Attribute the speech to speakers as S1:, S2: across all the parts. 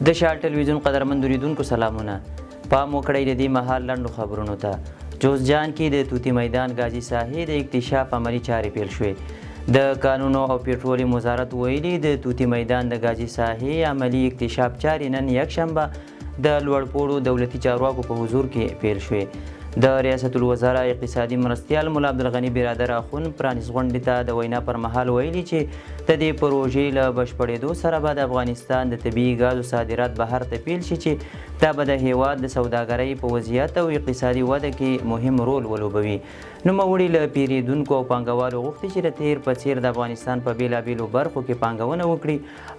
S1: د شال ټلویزیون قدرمن اوریدونکو سلامونه. پام وکړئ د دې مهال لنډو خبرونو ته. جوزجان کې د توتی میدان غازی ساحې د اکتشاف عملی چارې پیل شوې. د کانونو او پېټرولیم وزارت ویلي د توتی میدان د غازی ساحې عملی اکتشاف چارې نن یکشنبه د لوړپوړو دولتي چارواکو په حضور کې پیل شوې. د ریاست الوزرا اقتصادي مرستیال مولا عبدالغني برادر اخون پرانیست غونډې ته د وینا پر مهال ویلي چې د دې پروژې له بشپړېدو سره به د افغانستان د طبیعي ګازو صادرات بهر ته پیل شي چې دا به د هیواد د سوداګرۍ په وضعیت او اقتصادي وده کې مهم رول ولوبوي. نوموړي له پیرودونکو او پانګوالو غوښتي چې د تیر په څیر د افغانستان په بېلابېلو برخو کې پانګونه وکړي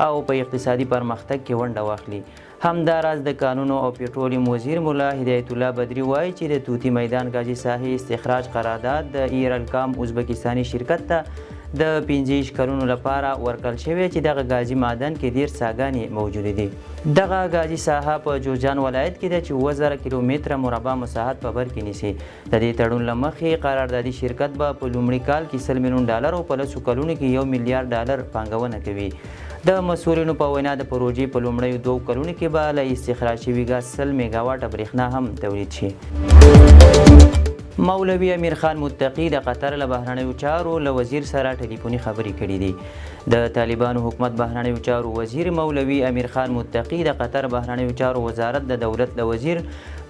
S1: او په اقتصادي پرمختګ کې ونډه واخلي. همداراز د کانونو او پېټرولیم وزیر مولا هدایت الله بدري وایي چې د توتی میدان غازی ساحې استخراج قرارداد د ایرالکام ازبکستاني شرکت ته د 15 کلونو لپاره ورکړل شوی چې دغه غازي معدن کې ډېر څاګانې موجودې دي. دغه غازي ساحه په جوزجان ولایت کې ده چې 2000 کیلومتره مربع مساحت په بر کې نیسي. د دې تړون له مخې قراردادي شرکت به په لومړي کال کې 100 میلیون ډالر او په لسو کلونو کې 1 میلیارډ ډالر پانګونه کوي. د مسؤلینو په وینا د پروژې په لومړیو 2 کلونو کې به له استخراج شوي ګاز 100 میګاواټه برېښنا هم تولید شي. مولوي امیر خان متقي د قطر له بهرنیو چارو له وزیر سره ټلیفوني خبرې کړې دي. د طالبانو حکومت بهرنیو چارو وزیر مولوي امیر خان متقي د قطر بهرنیو چارو وزارت د دولت له وزیر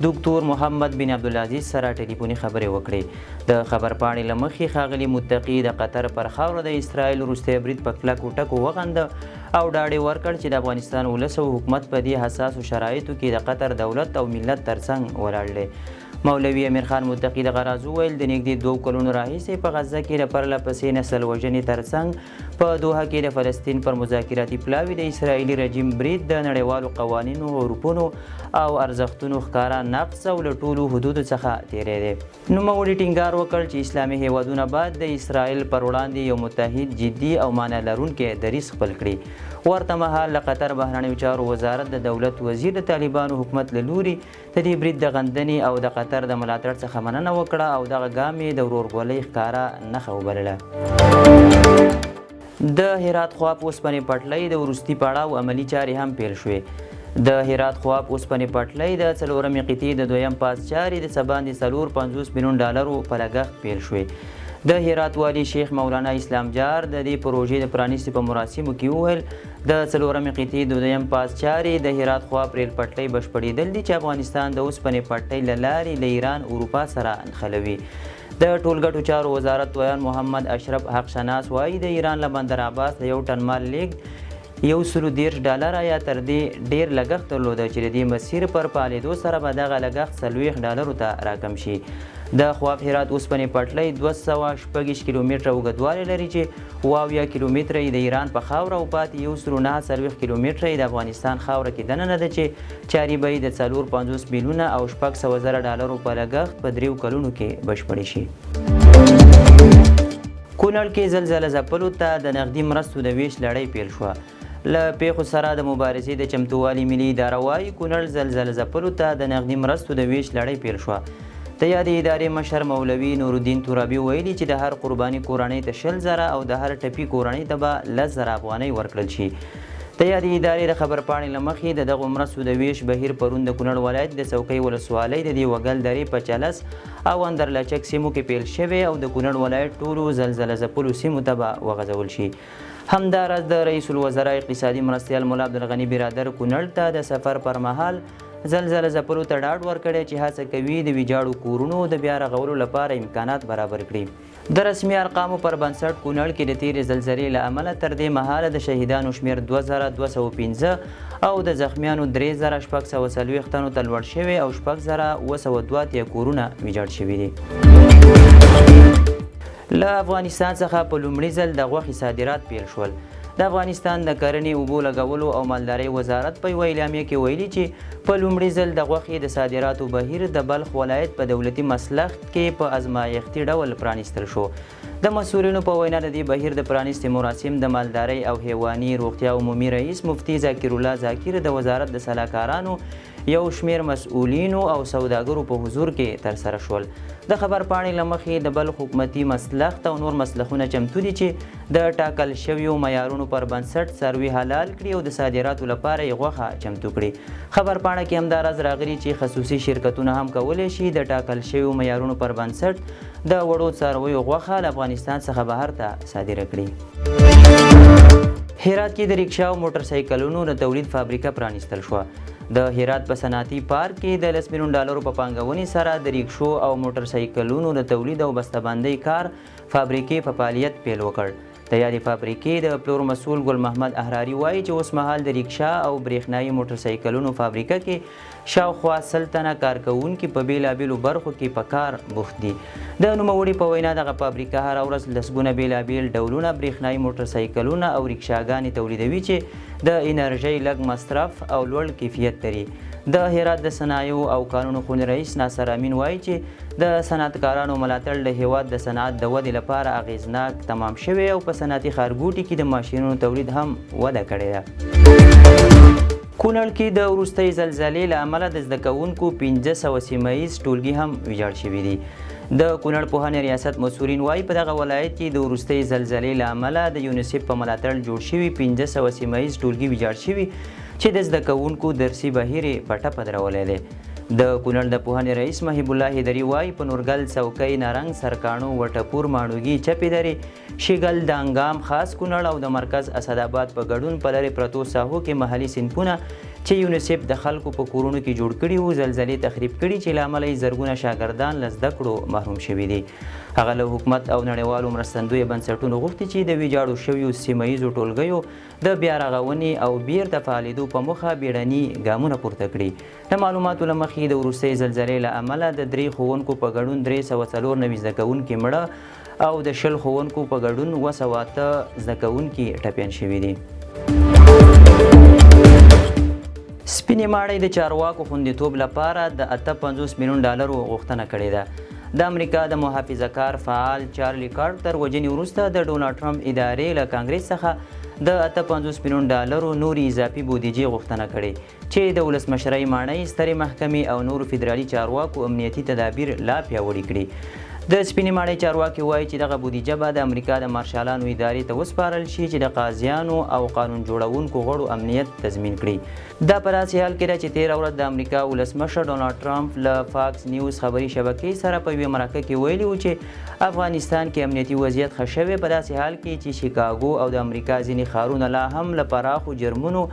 S1: دکتور محمد بن عبدالعزیز سره ټلیفوني خبرې وکړې. د خبرپاڼې له مخې ښاغلي متقي د قطر پر خاوره د اسرائیل وروستی برید په کلکو ټکو وغنده او ډاډ یې ورکړ چې د افغانستان ولس او حکومت په دې حساسو شرایطو کې د قطر دولت او ملت ترڅنګ ولاړ دی. مولوي امیر خان متقي دغه راز وویل د نږدې 2 کلونو راهیسې په غزه کې د پرله پسې نسل وژنې ترڅنګ په دوحه کې د فلسطین پر مذاکراتي پلاوي د اسرائیلي رژیم برید د نړیوالو قوانینو عرفونو او ارزښتونو ښکاره نقض او له ټولو حدودو څخه تیری دی. نوموړي ټینګار وکړ چې اسلامي هیوادونه باید د اسرائیل پر وړاندې یو متحد جدي او معنی لرونکی دریځ خپل کړي. ورته مهال له قطر بهرنیو چارو وزارت د دولت وزیر د طالبانو حکومت له لوري د دې برید د غندنې او د قطر د ملاتړ څخه مننه وکړه او دغه ګام یې د ورورګلۍ ښکاره نښه وبلله. د هرات خواب اوسپنې پټلۍ د وروستي پړاو عملي چارې هم پیل شوې. د هرات خواب اوسپنې پټلۍ د 4مې قطعې د 2یم پاس چارې د څه باندې 450 میلیون ډالرو په لګښت پیل شوې. د هرات والي شیخ مولانا اسلام جار د دې پروژې د پرانیستي په مراسمو کې وویل د 4مې قطعې د 2یم پاس چارې د هرات خواب ریل پټلۍ بشپړېدل دي چې افغانستان د اوسپنې پټلۍ له لارې له ایران اروپا سره نښلوي. د ټولګټو چارو وزارت ویان محمد اشرف حق شناس وایي د ایران له بندر عباس د 1 ټن مال لیږد $130 یا تر دې ډیر لګښت درلوده چې د دې مسیر پر فعالېدو سره به دغه لګښت $40 ته راکم شي. د خواب هرات اوسپنې پټلۍ 226 کیلومتره اوږدوالی لري چې 70 کیلومتره یې د ایران په خاوره او پاتې 149 کیلومتره یې د افغانستان خاوره کې دننه ده چې چارې به یې د 450 میلیونه او $600,000 په لګښت په 3 کلونو کې بشپړې شي. کونړ کې زلزله ځپلو ته د نغدي مرستو د ویش لړۍ پیل شوه. له پیښو سره د مبارزې د چمتووالي ملي اداره وایي کونړ زلزله ځپلو ته د نغدي مرستو د ویش لړۍ پیل شوه. د یادې ادارې مشر مولوي نورالدین ترابي ویلي چې د هر قرباني کورنۍ ته 100,000 او د هر ټپي کورنۍ ته به 10,000 افغانۍ ورکړل شي. د یادې ادارې د خبرپاڼې له مخې د دغو مرستو د ویش بهیر پرون د کونړ ولایت د څوکۍ ولسوالۍ د دې وګل درې په چلس او اندرلچک سیمو کې پیل شوی او د کونړ ولایت ټولو زلزله ځپلو سیمو ته به وغځول شي. همداراز د رئیس الوزرا اقتصادي مرستیال مولا عبدالغني برادر کونړ ته د سفر پر مهال زلزله ځپلو ته ډاډ ورکړی چې هڅه کوي د ویجاړو کورونو د بیا رغولو لپاره امکانات برابر کړي. د رسمي ارقامو پر بنسټ کونړ کې د تیرې زلزلې له امله تر دې مهاله د شهیدانو شمېر 2215 او د زخمیانو 3640 تنو ته لوړ شوی او 6702 کورونه ویجاړ شوي دي. له افغانستان څخه په لومړي ځل د غوښې صادرات پیل شول. د افغانستان د کرنې اوبو لګولو او مالدارۍ وزارت په یوه اعلامیه کې ویلي چې په لومړي ځل د غوښې د صادراتو بهیر د بلخ ولایت په دولتي مسلخ کې په ازمایښتي ډول پرانیستل شو. د مسؤلینو په وینا د دې بهیر د پرانیستي مراسم د مالدارۍ او حیواني روغتیا عمومي رئیس مفتي ذاکر الله ذاکر د وزارت د سلاکارانو یو شمیر مسؤلینو او سوداګرو په حضور کې ترسره شول. د خبر پاڼې له مخې د بلخ حکومتي مسلخ او نور مسلخونه چمتو دي چې د ټاکل شویو معیارونو پر بنسټ څاروي حلال کړي او د صادراتو لپاره یې غوښه چمتو کړي. خبر پاڼه کې همداراز راغلي چې خصوصي شرکتونه هم کولی شي د ټاکل شویو معیارونو پر بنسټ د وړو څارویو غوښه له افغانستان څخه بهر ته صادره کړي. هرات کې د ریکشا او موټر سایکلونو د تولید فابریکه پرانیستل شوه. د هرات په صنعتي پارک کې د $10 ملیون په پانګونې سره د ریکشو او موټر سایکلونو د تولید او بسته‌بندۍ کار فابریکې په فعالیت پیل وکړ. د یادې فابریکې د پلور مسؤل ګل محمد احراري وایي چې اوس مهال د ریکشا او برېښنایي موټر سایکلونو فابریکه کې شاوخوا 100 تنه کارکوونکي په بېلابېلو برخو کې په کار بوخت دي. د نوموړي په وینا دغه فابریکه هره ورځ لسګونه بېلابېل ډولونه برېښنایي موټر سایکلونه او ریکشاګانې تولیدوي چې د انرژۍ لږ مصرف او لوړ کیفیت لري. د هرات د صنایعو او کانونو خونې رئیس ناصر امین وایي چې د صنعتکارانو ملاتړ د هیواد د صنعت د ودې لپاره اغیزناک تمام شوی او په صنعتي ښارګوټي کې د ماشینونو تولید هم وده کړې ده. کونړ کې د وروستۍ زلزلې له امله د زده کوونکو 500 سیمه ییز ټولګي هم ویجاړ شوي دي. د کونړ پوهنې ریاست مسؤلین وایي په دغه ولایت کې د وروستۍ زلزلې له امله د یونیسف په ملاتړ جوړ شوي 500 سیمه ییز ټولګي ویجاړ شوي چې د زده کوونکو درسي بهیر یې په ټپه درولی دی. د کونړ د پوهنې رئیس محب الله هیدري وایي په نورګل، څوکۍ، نارنګ، سرکاڼو، وټپور، ماڼوګي، چپې درې، شیګل، دانګام، خاص کونړ او د مرکز اسداباد په ګډون په لرې پرتو ساحو کې محلي صنفونه چې یونیسف د خلکو په کورونو کې جوړ کړي وو زلزلې تخریب کړي چې له امله یې زرګونه شاګردان له زده کړو محروم شوي دي. هغه له حکومت او نړیوالو مرستندویه بنسټونو غوښتي چې د ویجاړو شویو سیمه ییزو ټولګیو د بیا رغونې او بیرته فعالېدو په موخه بیړني ګامونه پورته کړي. د معلوماتو له مخې د وروستۍ زلزلې له امله د 3 ښوونکو په ګډون 394 زده کوونکي مړه او د 20 ښوونکو په ګډون 208 زده کوونکي ټپیان شوي دي. سپینې ماڼۍ د چارواکو خوندیتوب لپاره د $58 ملیون غوښتنه کړې ده. د امریکا د محافظه کار فعال چارلی کارټر وژنې وروسته د ډونالډ ټرمپ ادارې له کانګرس څخه د $58 ملیون نورې اضافي بودیجې غوښتنه کړې چې د ولسمشرۍ ماڼۍ، سترې محکمې او نورو فدرالي چارواکو امنیتي تدابیر لا پیاوړي کړي. د سپینې ماڼۍ چارواکي وایي چې دغه بودیجه به د امریکا د مارشالانو ادارې ته وسپارل شي چې د قاضیانو او قانون جوړونکو غړو امنیت تضمین کړي. دا په داسې حال کې ده چې 13 ورځ د امریکا ولسمشر ډونالډ ټرمپ له فاکس نیوز خبري شبکې سره په یوې مرکه کې ویلي و چې افغانستان کې امنیتي وضعیت ښه شوی په داسې حال کې چې شیکاګو او د امریکا ځینې ښارونه لا هم له پراخو جرمونو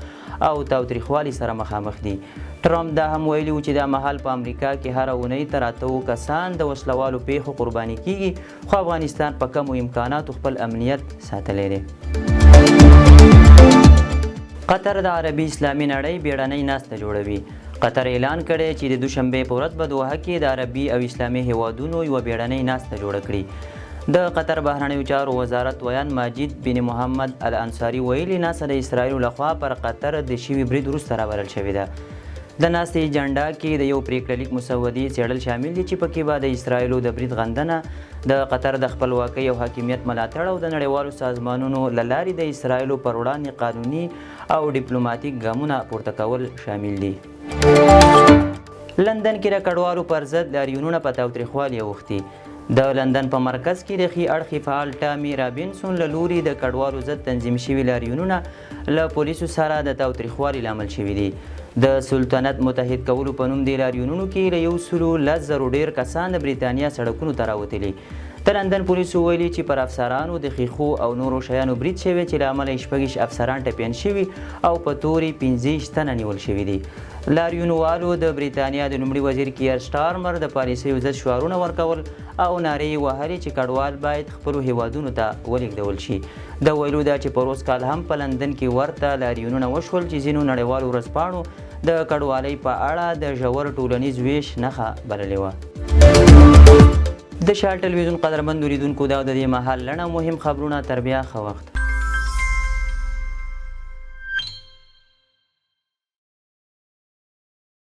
S1: او تاوتریخوالي سره مخامخ دي. ټرمپ دا هم ویلي و چې دا مهال په امریکا کې هره اونۍ تر 8 کسان د وسلوالو پیښو قرباني کیږي خو افغانستان په کمو امکاناتو خپل امنیت ساتلی دی. قطر د عربي اسلامي نړۍ بیړنۍ ناسته جوړوي. قطر اعلان کړی چې د دوشنبې په ورځ به دوحه کې د عربي او اسلامي هیوادونو یوه بیړنۍ ناسته جوړه کړي. د قطر بهرنیو چارو وزارت ویان ماجد بن محمد الانصاري ویلي ناسته د اسرائیلو لخوا پر قطر د شوي برید وروسته راوړل شوې ده. د ناستې ایجنډا کې د یو پریکړه لیک مسودې څېړل شامل دي چې پکې به د اسرائیلو د برید غندنه، د قطر د خپلواکۍ او حاکمیت ملاتړ او د نړیوالو سازمانونو له لارې د اسرائیلو پر وړاندې قانوني او ډیپلوماتیک ګامونه پورته کول شامل دي. لندن کې د کډوالو پر ضد لاریونونه په تاوتریخوالي اوښتي. د لندن په مرکز کې د ښي اړخي فعال ټامي رابینسون له لوري د کډوالو ضد تنظیم شوي لاریونونه له پولیسو سره د تاوتریخوالي لامل شوي دي. د سلطنت متحد کولو په نوم دې لاریونونو کې له 110,000 ډیر کسان د بریتانیا سړکونو ته راوتلي. د لندن پولیسو ویلي چې پر افسرانو د ښیښو او نورو شیانو برید شوی چې له امله 6 افسران ټپیان شوي او په تورې 15 تنه نیول شوي دي. لاریونوالو د بریتانیا د لومړي وزیر کیر سټارمر د پالیسیو ضد شعارونه ورکول او نارې وهلې چې کډوال باید خپلو هیوادونو ته ولېږدول شي. د ویلو ده چې په روز کال هم په لندن کې ورته لاریونونه وشول چې ځینو نړیوالو ورځپاڼو د کډوالۍ په اړه د ژور ټولنیز ویش نښه بللې وه. د شال ټلویزیون قدرمند اوریدونکو دا د دې مهال لنډ مهم خبرونه. تر بیا ښه وخت.